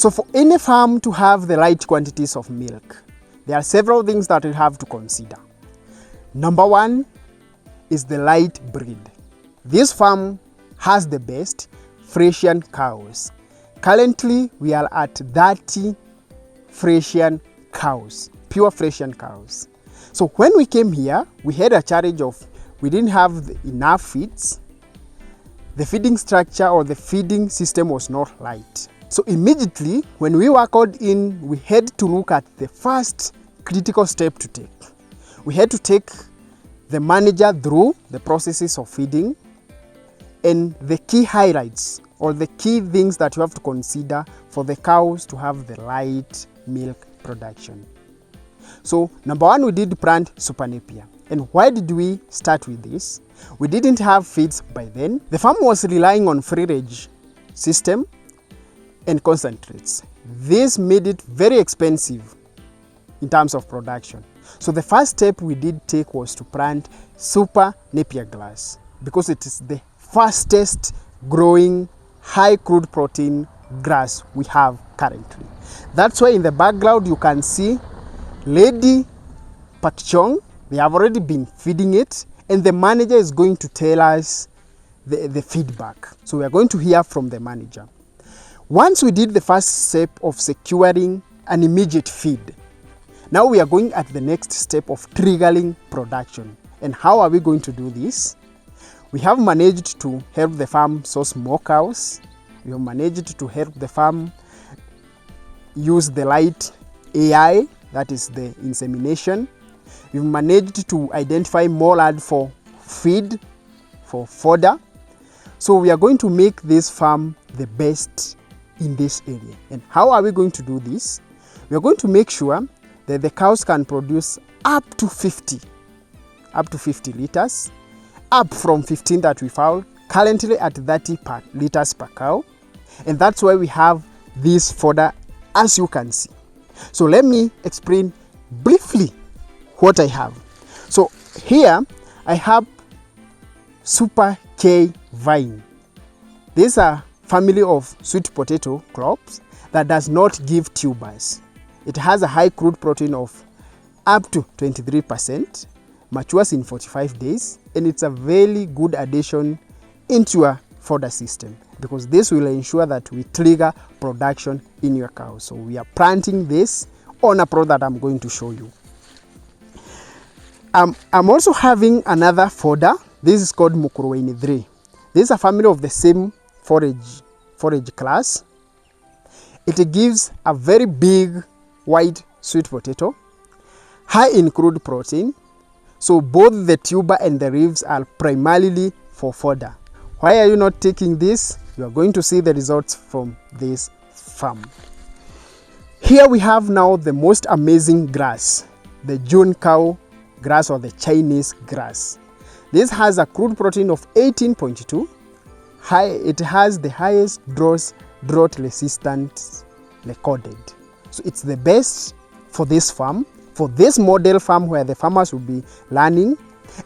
So for any farm to have the right quantities of milk, there are several things that you have to consider. Number one is the right breed. This farm has the best Frisian cows. Currently, we are at 30 Frisian cows, pure Frisian cows. So when we came here, we had a challenge of we didn't have enough feeds. The feeding structure or the feeding system was not right. So immediately when we were called in, we had to look at the first critical step to take. We had to take the manager through the processes of feeding and the key highlights or the key things that you have to consider for the cows to have the right milk production. So number one, we did plant super napier. And why did we start with this? We didn't have feeds by then. The farm was relying on free range system and concentrates. This made it very expensive in terms of production. So the first step we did take was to plant super napier grass because it is the fastest growing high crude protein grass we have currently. That's why in the background you can see Lady Pakchong. They have already been feeding it and the manager is going to tell us the feedback. So we are going to hear from the manager. Once we did the first step of securing an immediate feed, now we are going at the next step of triggering production. And how are we going to do this? We have managed to help the farm source more cows. We have managed to help the farm use the right AI, that is the insemination. We've managed to identify more land for feed, for fodder. So we are going to make this farm the best in this area. And how are we going to do this? We are going to make sure that the cows can produce up to 50 liters, up from 15 that we found, currently at 30 liters per cow. And that's why we have this fodder, as you can see. So let me explain briefly what I have. So here I have Super K vine. These are family of sweet potato crops that does not give tubers. It has a high crude protein of up to 23%, matures in 45 days, and it's a very good addition into your fodder system because this will ensure that we trigger production in your cow. So we are planting this on a product that I'm going to show you. I'm also having another fodder. This is called Mukurweini 3. This is a family of the same forage class. It gives a very big white sweet potato, high in crude protein. So both the tuber and the ribs are primarily for fodder. Why are you not taking this? You are going to see the results from this farm. Here we have now the most amazing grass, the Juncao grass or the Chinese grass. This has a crude protein of 18.2. It has the highest drought resistance recorded. So it's the best for this farm, for this model farm where the farmers will be learning.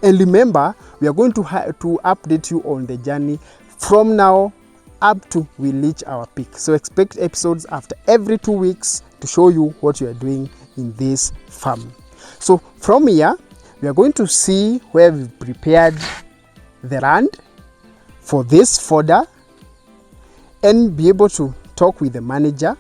And remember, we are going to update you on the journey from now up to we reach our peak. So expect episodes after every 2 weeks to show you what you are doing in this farm. So from here, we are going to see where we've prepared the land for this fodder and be able to talk with the manager,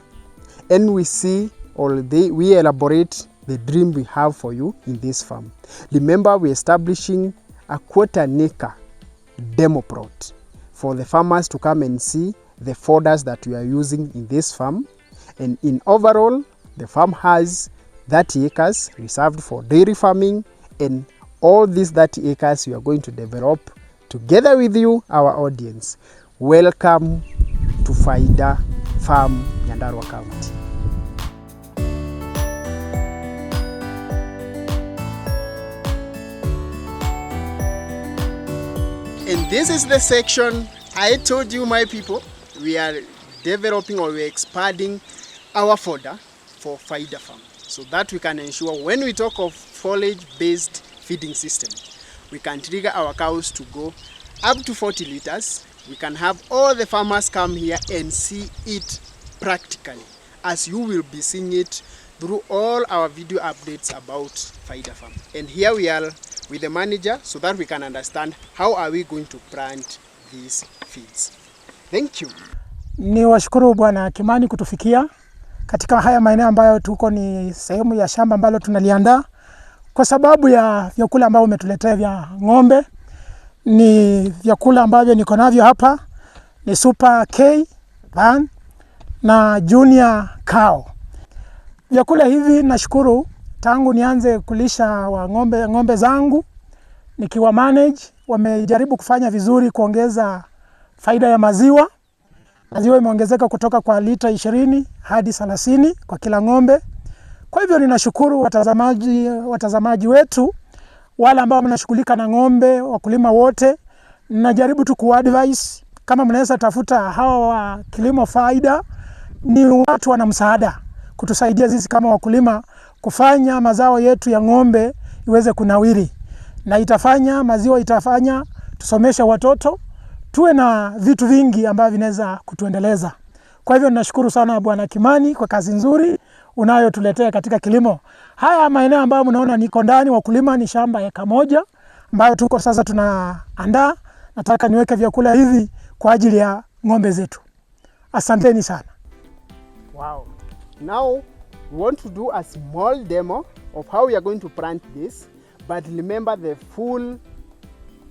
and we see we elaborate the dream we have for you in this farm. Remember, we're establishing a quarter-acre demo plot for the farmers to come and see the fodders that we are using in this farm. And in overall, the farm has 30 acres reserved for dairy farming, and all these 30 acres we are going to develop together with you, our audience. Welcome to Fodder Farm, Nyandarua County. And this is the section I told you, my people, we are developing or we're expanding our fodder for Fodder Farm, so that we can ensure when we talk of foliage-based feeding system, we can trigger our cows to go up to 40 liters. We can have all the farmers come here and see it practically. as you will be seeing it through all our video updates about Fodder Farm. And here we are with the manager so that we can understand how are we going to plant these feeds. Thank you. Ni washukuru Bwana Kimani kutufikia katika haya maeneo ambayo tuko. Ni sehemu ya shamba ambalo tunaliandaa kwa sababu ya vyakula ambao umetuletea vya ng'ombe. Ni vyakula ambavyo niko navyo hapa, ni Super K Van na Junior Cow. Vyakula hivi nashukuru tangu nianze kulisha wa ng'ombe zangu nikiwa manage, wamejaribu kufanya vizuri kuongeza faida ya maziwa. Maziwa imeongezeka kutoka kwa lita 20 hadi 30 kwa kila ng'ombe. Kwa hivyo ninashukuru watazamaji wetu wale ambao mnashughulika na ng'ombe, wakulima wote. Najaribu tu kuadvise kama mnaweza tafuta hawa wa kilimo Fodder, ni watu wana msaada kutusaidia sisi kama wakulima kufanya mazao yetu ya ng'ombe iweze kunawiri, na itafanya maziwa, itafanya tusomeshe watoto, tuwe na vitu vingi ambavyo vinaweza kutuendeleza. Kwa hivyo ninashukuru sana Bwana Kimani kwa kazi nzuri unayotuletea katika kilimo. Haya maeneo ambayo mnaona niko ndani, wakulima, ni shamba eka 1 ambayo tuko sasa tunaandaa. Nataka niweke vyakula hivi kwa ajili ya ng'ombe zetu. Asanteni sana. Wow. Now we want to do a small demo of how we are going to plant this, but remember the full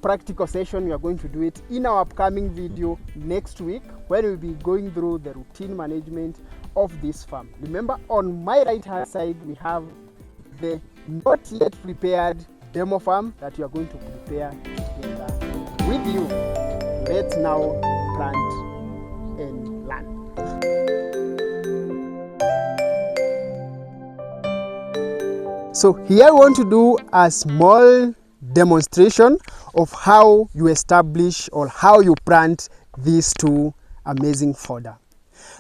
practical session we are going to do it in our upcoming video next week, where we'll be going through the routine management of this farm. Remember, on my right hand side we have the not yet prepared demo farm that you are going to prepare together with you. Let's now plant and learn. So here I want to do a small demonstration of how you establish or how you plant these two amazing fodder.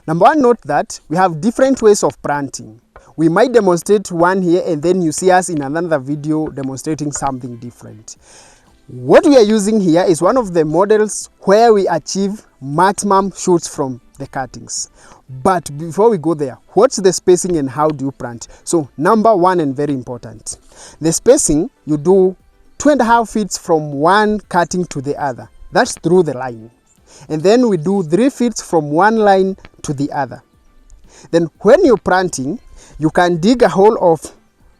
Number one, note that we have different ways of planting. We might demonstrate one here and then you see us in another video demonstrating something different. What we are using here is one of the models where we achieve maximum shoots from the cuttings. But before we go there, what's the spacing and how do you plant? So number one, and very important, the spacing, you do 2.5 feet from one cutting to the other. That's through the line. And then we do 3 feet from one line to the other. Then when you're planting, you can dig a hole of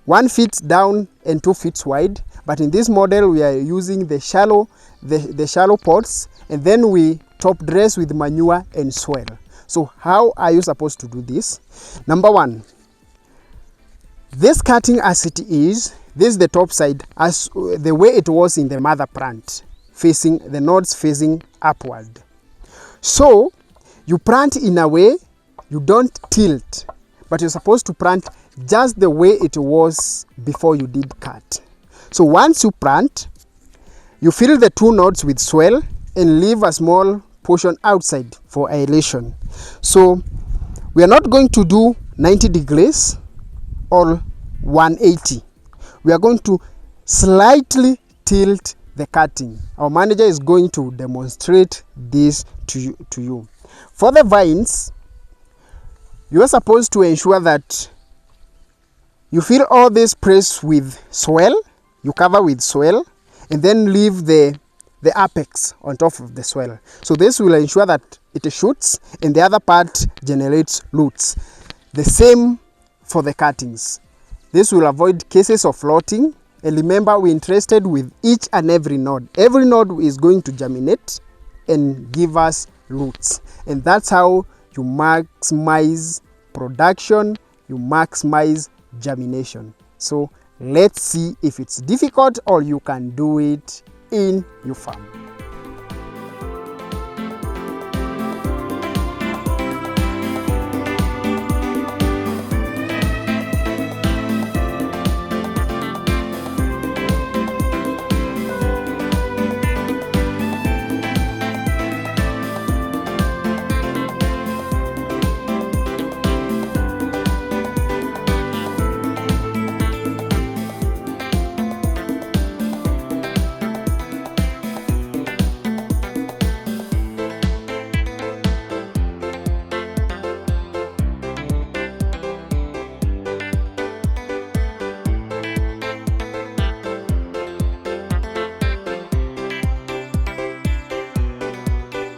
1 feet down and 2 feet wide. But in this model, we are using the shallow pots, and then we top dress with manure and soil. So how are you supposed to do this? Number one, this cutting as it is, this is the top side as the way it was in the mother plant, facing the nodes facing upward. So you plant in a way, you don't tilt, but you're supposed to plant just the way it was before you did cut. So once you plant, you fill the 2 nodes with soil and leave a small portion outside for aeration. So we are not going to do 90 degrees or 180. We are going to slightly tilt the cutting. Our manager is going to demonstrate this to you. For the vines, you are supposed to ensure that you fill all this place with soil, you cover with soil, and then leave the apex on top of the soil. So this will ensure that it shoots and the other part generates roots. The same for the cuttings. This will avoid cases of floating. And remember, we're interested with each and every node. Every node is going to germinate and give us roots. And that's how you maximize production, you maximize germination. So let's see if it's difficult or you can do it in your farm.